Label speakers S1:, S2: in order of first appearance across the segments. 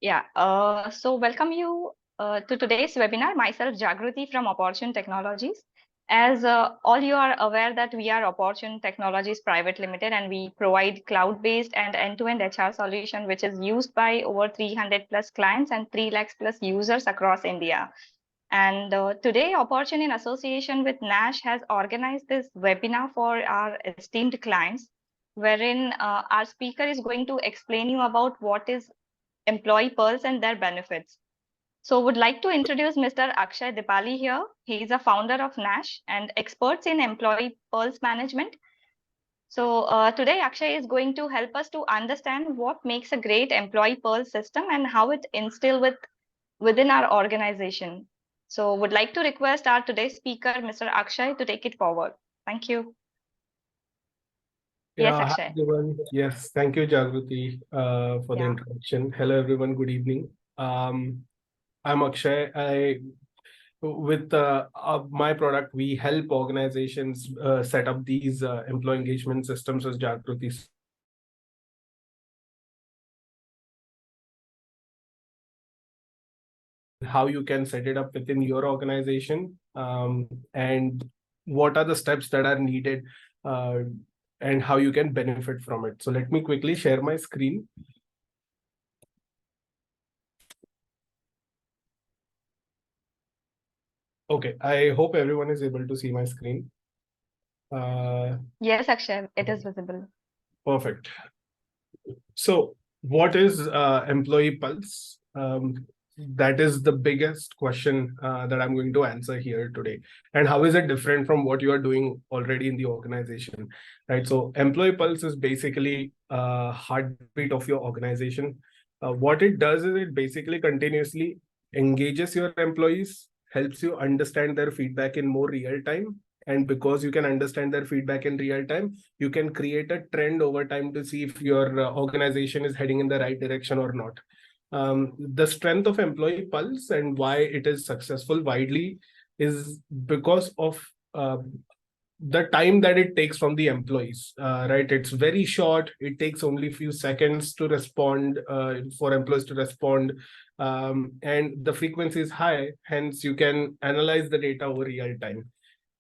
S1: So welcome you to today's webinar. Myself, Jagruti from Opportune Technologies. As all you are aware that we are Opportune Technologies Private Limited, and we provide cloud-based and end-to-end HR solution, which is used by over 300 plus clients and 3 lakhs plus users across India. And today, Opportune, in association with Nasch, has organized this webinar for our esteemed clients, wherein our speaker is going to explain you about what is employee pearls and their benefits. So would like to introduce Mr. Akshay Dipali here. He is a founder of Nasch and experts in employee pearls management. So today Akshay is going to help us to understand what makes a great employee pearl system and how it instill within our organization. So would like to request our today's speaker, Mr. Akshay, to take it forward. Thank you. Yes,
S2: Hi
S1: Akshay.
S2: everyone. Yes, thank you, Jagruti, for the introduction. Hello, everyone. Good evening. I'm Akshay. With my product, we help organizations set up these employee engagement systems, as Jagruti said. How you can set it up within your organization, and what are the steps that are needed, and how you can benefit from it. So let me quickly share my screen. Okay, I hope everyone is able to see my screen.
S1: Yes, Akshay, it is visible.
S2: Perfect. So what is Employee Pulse? That is the biggest question that I'm going to answer here today. And how is it different from what you are doing already in the organization, right? So Employee Pulse is basically a heartbeat of your organization. What it does is it basically continuously engages your employees, helps you understand their feedback in more real time. And because you can understand their feedback in real time, you can create a trend over time to see if your organization is heading in the right direction or not. The strength of Employee Pulse and why it is successful widely is because of the time that it takes from the employees, right? It's very short. It takes only a few seconds to respond, for employees to respond. And the frequency is high, hence you can analyze the data over real time.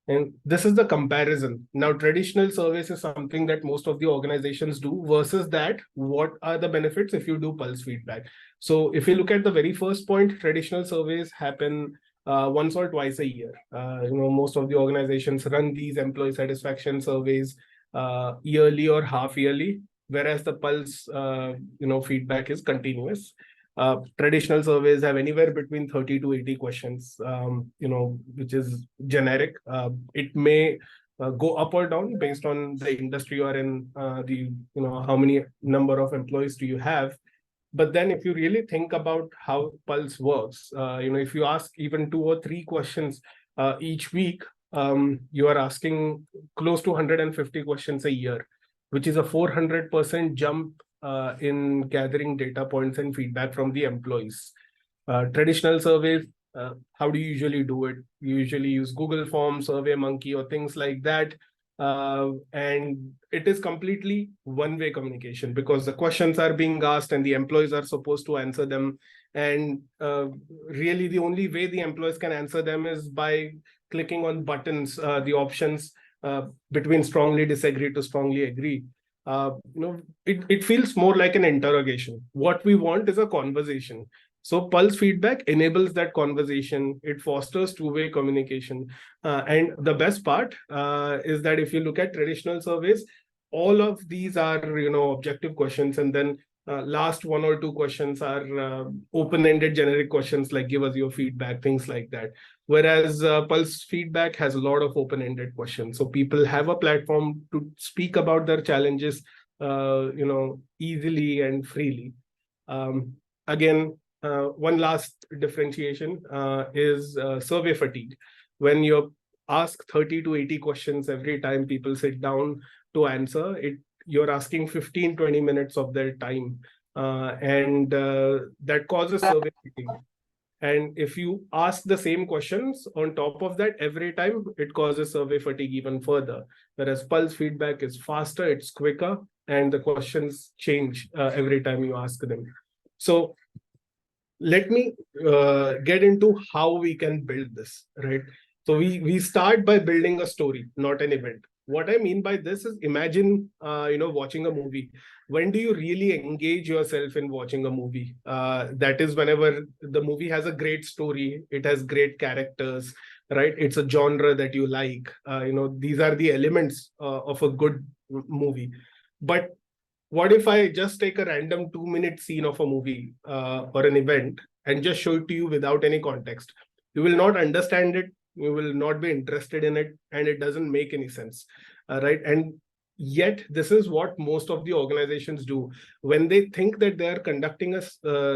S2: And this is the comparison. Now, traditional surveys is something that most of the organizations do, versus that, what are the benefits if you do pulse feedback? So if you look at the very first point, traditional surveys happen once or twice a year. Most of the organizations run these employee satisfaction surveys yearly or half yearly, whereas the pulse feedback is continuous. Traditional surveys have anywhere between 30 to 80 questions, which is generic. It may go up or down based on the industry you are in, how many number of employees do you have. But then if you really think about how Pulse works, if you ask even 2 or 3 questions each week, you are asking close to 150 questions a year, which is a 400% jump in gathering data points and feedback from the employees. Traditional surveys, how do you usually do it? You usually use Google Forms, SurveyMonkey, or things like that. And it is completely one-way communication because the questions are being asked and the employees are supposed to answer them. And really the only way the employees can answer them is by clicking on buttons, the options between strongly disagree to strongly agree. It feels more like an interrogation. What we want is a conversation. So pulse feedback enables that conversation. It fosters two-way communication. And the best part is that if you look at traditional surveys, all of these are, objective questions. And then last 1 or 2 questions are open-ended generic questions like give us your feedback, things like that. Whereas pulse feedback has a lot of open-ended questions. So people have a platform to speak about their challenges, easily and freely. Again, one last differentiation is survey fatigue. When you ask 30 to 80 questions every time people sit down to answer it, you're asking 15-20 minutes of their time, and that causes survey fatigue. And if you ask the same questions on top of that every time, it causes survey fatigue even further. Whereas pulse feedback is faster, it's quicker, and the questions change every time you ask them. So let me get into how we can build this, right? So we start by building a story, not an event. What I mean by this is, imagine watching a movie. When do you really engage yourself in watching a movie? That is whenever the movie has a great story, it has great characters, right? It's a genre that you like. These are the elements of a good movie. But what if I just take a random 2-minute scene of a movie or an event and just show it to you without any context? You will not understand it. You will not be interested in it, and it doesn't make any sense, right? And yet, this is what most of the organizations do when they think that they are conducting a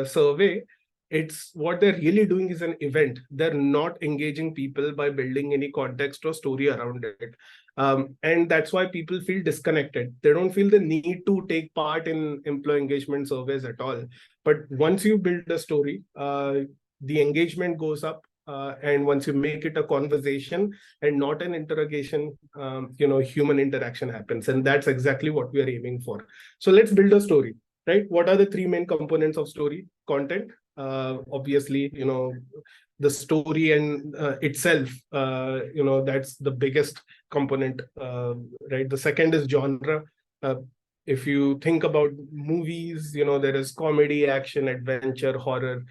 S2: survey. It's what they're really doing is an event. They're not engaging people by building any context or story around it. And that's why people feel disconnected. They don't feel the need to take part in employee engagement surveys at all. But once you build a story, the engagement goes up. And once you make it a conversation and not an interrogation, human interaction happens. And that's exactly what we are aiming for. So let's build a story, right? What are the three main components of story? Content, obviously, the story and itself, that's the biggest component, right? The second is genre. If you think about movies, there is comedy, action, adventure, horror.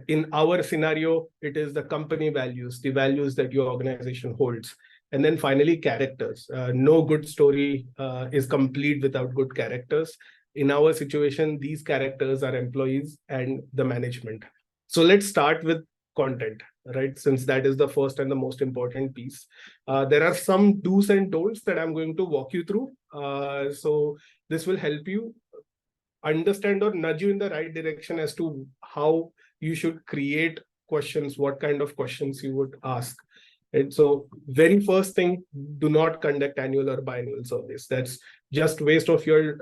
S2: In our scenario, it is the company values, the values that your organization holds. And then finally, characters. No good story is complete without good characters. In our situation, these characters are employees and the management. So let's start with content, right? Since that is the first and the most important piece. There are some do's and don'ts that I'm going to walk you through. So this will help you understand or nudge you in the right direction as to how you should create questions, what kind of questions you would ask. And so very first thing, do not conduct annual or biannual surveys. That's just waste of your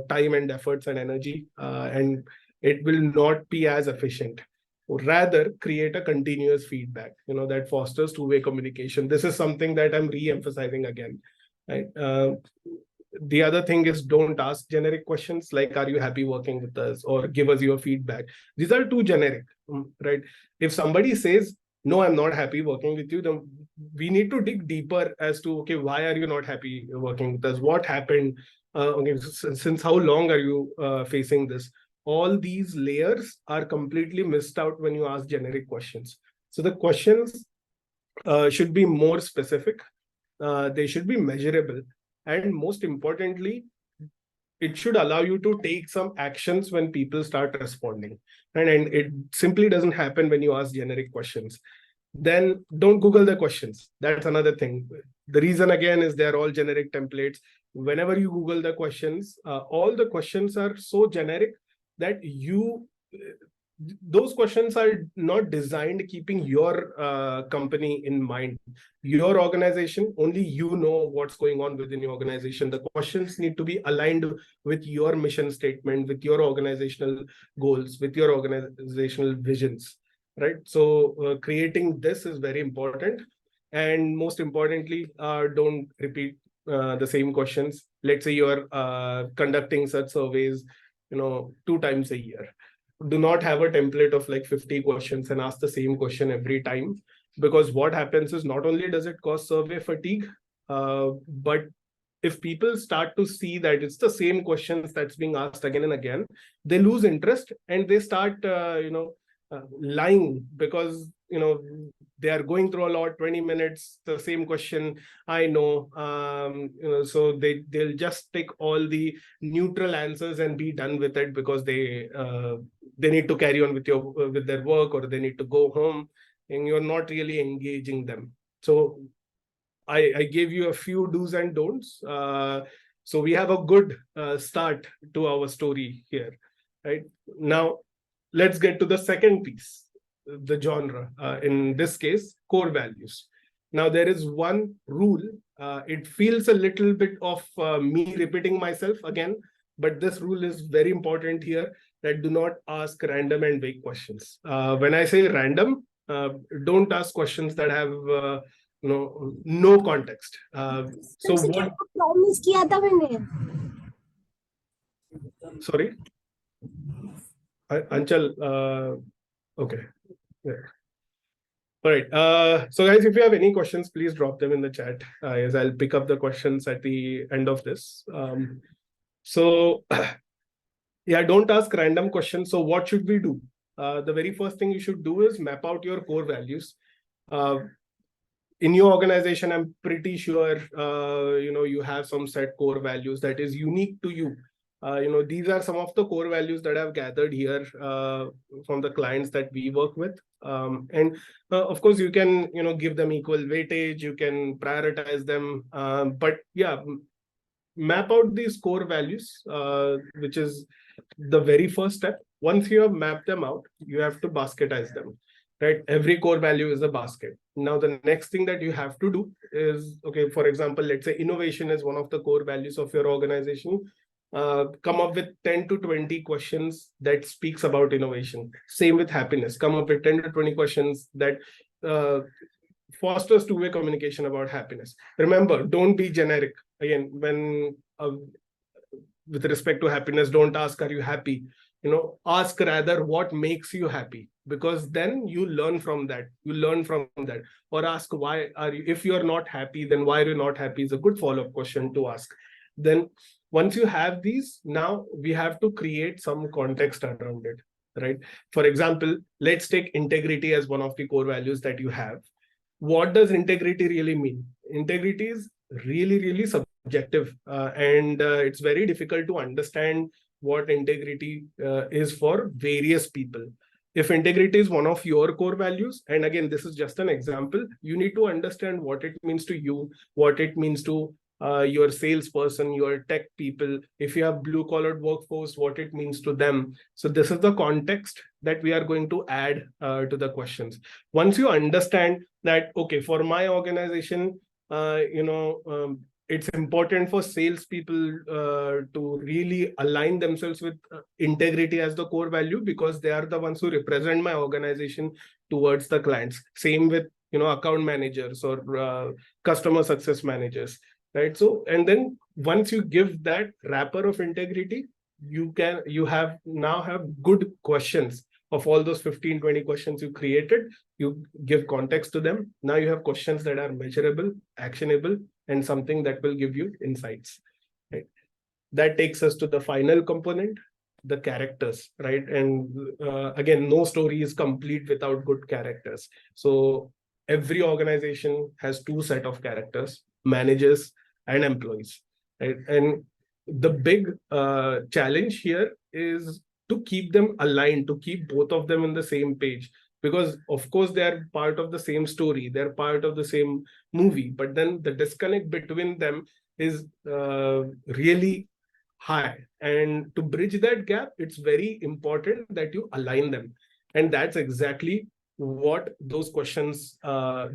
S2: time and efforts and energy, and it will not be as efficient. Rather, create a continuous feedback, that fosters two-way communication. This is something that I'm re-emphasizing again, right? The other thing is, don't ask generic questions like, are you happy working with us, or give us your feedback. These are too generic, right? If somebody says, no, I'm not happy working with you, then we need to dig deeper as to, okay, why are you not happy working with us? What happened? Okay, since how long are you facing this? All these layers are completely missed out when you ask generic questions. So the questions should be more specific. They should be measurable. And most importantly, it should allow you to take some actions when people start responding. And it simply doesn't happen when you ask generic questions. Then don't Google the questions. That's another thing. The reason again is they're all generic templates. Whenever you Google the questions, all the questions are so generic that those questions are not designed keeping your company in mind. Your organization, only you know what's going on within your organization. The questions need to be aligned with your mission statement, with your organizational goals, with your organizational visions, right? So creating this is very important. And most importantly, don't repeat the same questions. Let's say you're conducting such surveys 2 times a year. Do not have a template of like 50 questions and ask the same question every time, because what happens is, not only does it cause survey fatigue, but if people start to see that it's the same questions that's being asked again and again, they lose interest and they start lying, because they are going through a lot, 20 minutes, the same question. I know, so they'll just take all the neutral answers and be done with it, because they need to carry on with their work, or they need to go home, and you're not really engaging them. So I gave you a few do's and don'ts. So we have a good start to our story here, right? Now, let's get to the second piece, the genre. In this case, core values. Now, there is one rule. It feels a little bit of me repeating myself again, but this rule is very important here, that do not ask random and vague questions. When I say random, don't ask questions that have no context. So what?
S3: Promise किया था मैंने.
S2: Sorry. Anchal, okay. Yeah. All right. So guys, if you have any questions, please drop them in the chat. As I'll pick up the questions at the end of this. So yeah, don't ask random questions. So what should we do? The very first thing you should do is map out your core values. In your organization, I'm pretty sure you have some set core values that is unique to you. These are some of the core values that I've gathered here from the clients that we work with. And of course, you can give them equal weightage. You can prioritize them. But yeah, map out these core values, which is the very first step. Once you have mapped them out, you have to basketize them, right? Every core value is a basket. Now, the next thing that you have to do is, okay, for example, let's say innovation is one of the core values of your organization. Come up with 10 to 20 questions that speaks about innovation. Same with happiness. Come up with 10 to 20 questions that fosters two-way communication about happiness. Remember, don't be generic. Again, when with respect to happiness, don't ask, are you happy? Ask rather what makes you happy, because then you learn from that. Or ask, why are you, if you're not happy, then why are you not happy is a good follow-up question to ask. Then once you have these, now we have to create some context around it, right? For example, let's take integrity as one of the core values that you have. What does integrity really mean? Integrity is really subjective, and it's very difficult to understand what integrity is for various people. If integrity is one of your core values, and again, this is just an example, you need to understand what it means to you, what it means to your salesperson, your tech people. If you have blue collared workforce, what it means to them. So this is the context that we are going to add to the questions. Once you understand that, okay, for my organization, it's important for salespeople to really align themselves with integrity as the core value, because they are the ones who represent my organization towards the clients. Same with account managers or customer success managers, right? So, and then once you give that wrapper of integrity, you now have good questions. Of all those 15-20 questions you created, you give context to them. Now you have questions that are measurable, actionable, and something that will give you insights, right? That takes us to the final component, the characters, right? And again, no story is complete without good characters. So every organization has two set of characters, managers and employees, right? And the big challenge here is to keep them aligned, to keep both of them in the same page, because of course they are part of the same story, they're part of the same movie, but then the disconnect between them is really high. And to bridge that gap, it's very important that you align them, and that's exactly what those questions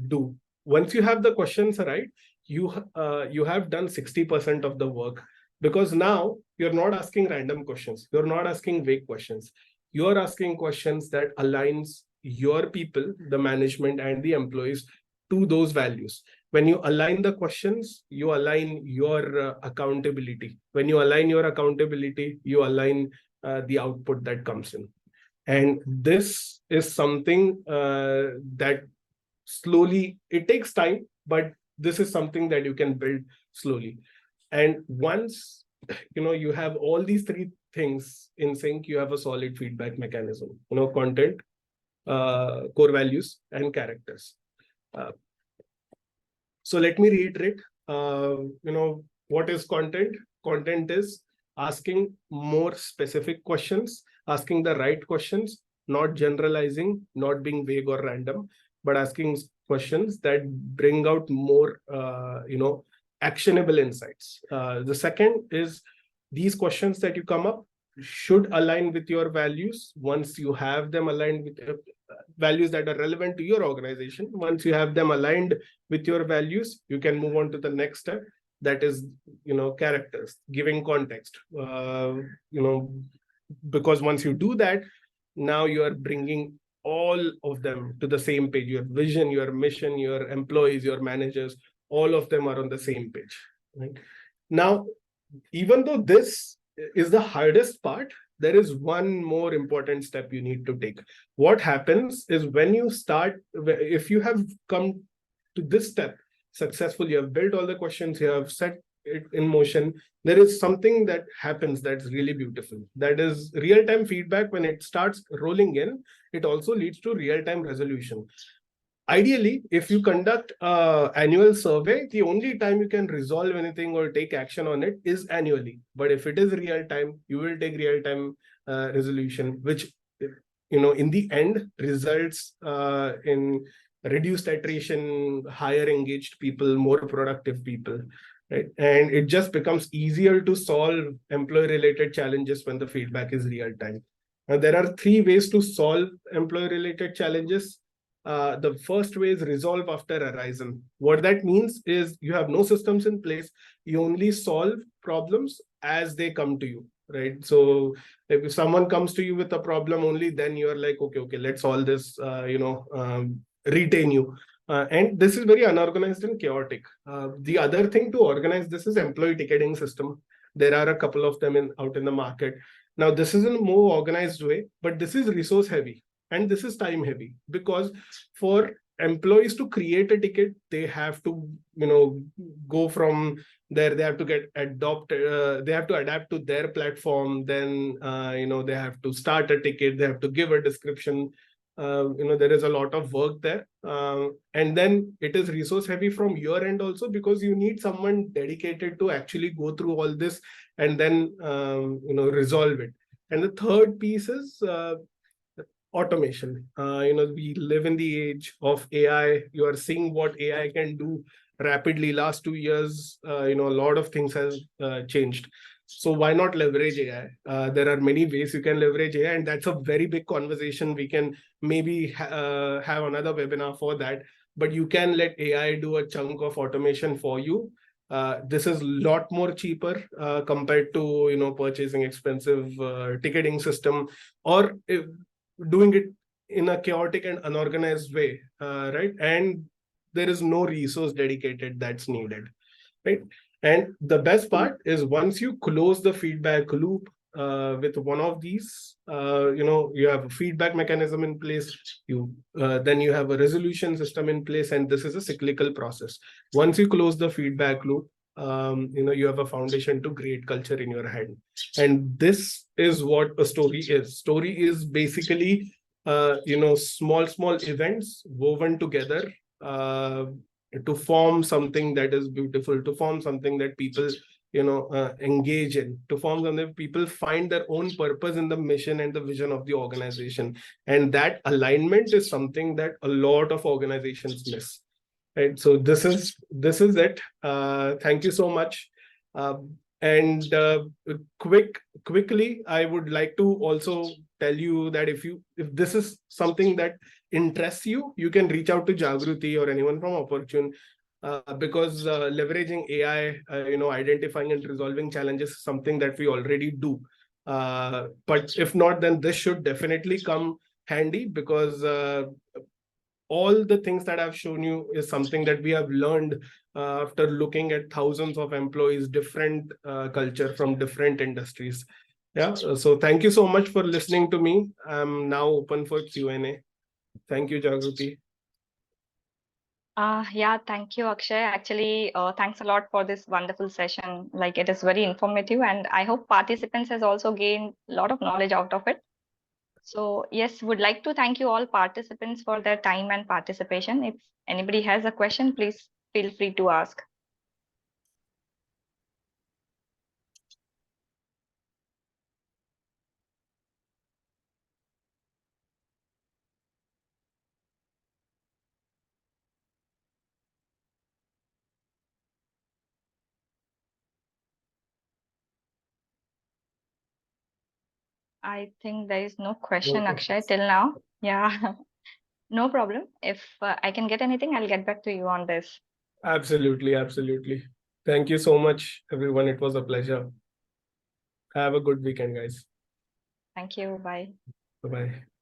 S2: do. Once you have the questions right, you have done 60% of the work, because now you're not asking random questions, you're not asking vague questions, you're asking questions that aligns your people, the management and the employees, to those values. When you align the questions, you align your accountability. When you align your accountability, you align the output that comes in. And this is something that slowly, it takes time, but this is something that you can build slowly. And once you have all these three things in sync, you have a solid feedback mechanism, content, core values, and characters. So let me reiterate, what is content? Content is asking more specific questions, asking the right questions, not generalizing, not being vague or random, but asking questions that bring out more, actionable insights. The second is these questions that you come up should align with your values. Once you have them aligned with values that are relevant to your organization, once you have them aligned with your values, you can move on to the next step, that is characters, giving context. Because once you do that, now you are bringing all of them to the same page. Your vision, your mission, your employees, your managers, all of them are on the same page, right? Now, even though this is the hardest part, there is one more important step you need to take. What happens is when you start, if you have come to this step successfully, you have built all the questions, you have set it in motion, there is something that happens that's really beautiful. That is real-time feedback. When it starts rolling in, it also leads to real-time resolution. Ideally, if you conduct an annual survey, the only time you can resolve anything or take action on it is annually. But if it is real time, you will take real time resolution, which in the end results in reduced attrition, higher engaged people, more productive people, right? And it just becomes easier to solve employee related challenges when the feedback is real time. Now, there are three ways to solve employee related challenges. The first way is resolve after horizon. What that means is you have no systems in place. You only solve problems as they come to you, right? So if someone comes to you with a problem, only then you're like, okay, let's solve this, retain you. And this is very unorganized and chaotic. The other thing to organize this is employee ticketing system. There are a couple of them out in the market. Now, this is in a more organized way, but this is resource heavy. And this is time heavy, because for employees to create a ticket, they have to go from there, they have to they have to adapt to their platform, then they have to start a ticket, they have to give a description. There is a lot of work there, and then it is resource heavy from your end also, because you need someone dedicated to actually go through all this and then resolve it. And the third piece is automation. We live in the age of AI. You are seeing what AI can do rapidly. Last 2 years, a lot of things has changed. So why not leverage AI? There are many ways you can leverage AI, and that's a very big conversation. We can maybe have another webinar for that. But you can let AI do a chunk of automation for you. This is a lot more cheaper compared to purchasing expensive ticketing system, or doing it in a chaotic and unorganized way, right? And there is no resource dedicated that's needed, right? And the best part is once you close the feedback loop with one of these, you have a feedback mechanism in place, then you have a resolution system in place, and this is a cyclical process. Once you close the feedback loop, you have a foundation to create culture in your head. And this is what a story is. Story is basically small events woven together to form something that is beautiful, to form something that people engage in, to form something people find their own purpose in the mission and the vision of the organization. And that alignment is something that a lot of organizations miss, right? So this is it. Thank you so much. And quickly, I would like to also tell you that if this is something that interests you, you can reach out to Jagruti or anyone from Opportune, because leveraging AI, identifying and resolving challenges is something that we already do. But if not, then this should definitely come handy, because all the things that I've shown you is something that we have learned after looking at thousands of employees, different culture from different industries. Yeah. So thank you so much for listening to me. I'm now open for Q&A. Thank you, Jagruti.
S1: Yeah, thank you, Akshay. Actually, thanks a lot for this wonderful session. Like, it is very informative, and I hope participants has also gained a lot of knowledge out of it. So yes, would like to thank you all participants for their time and participation. If anybody has a question, please feel free to ask. I think there is no question,
S2: Okay.
S1: Akshay, till now. Yeah, no problem. If I can get anything, I'll get back to you on this.
S2: Absolutely. Thank you so much, everyone. It was a pleasure. Have a good weekend, guys.
S1: Thank you. Bye.
S2: Bye-bye.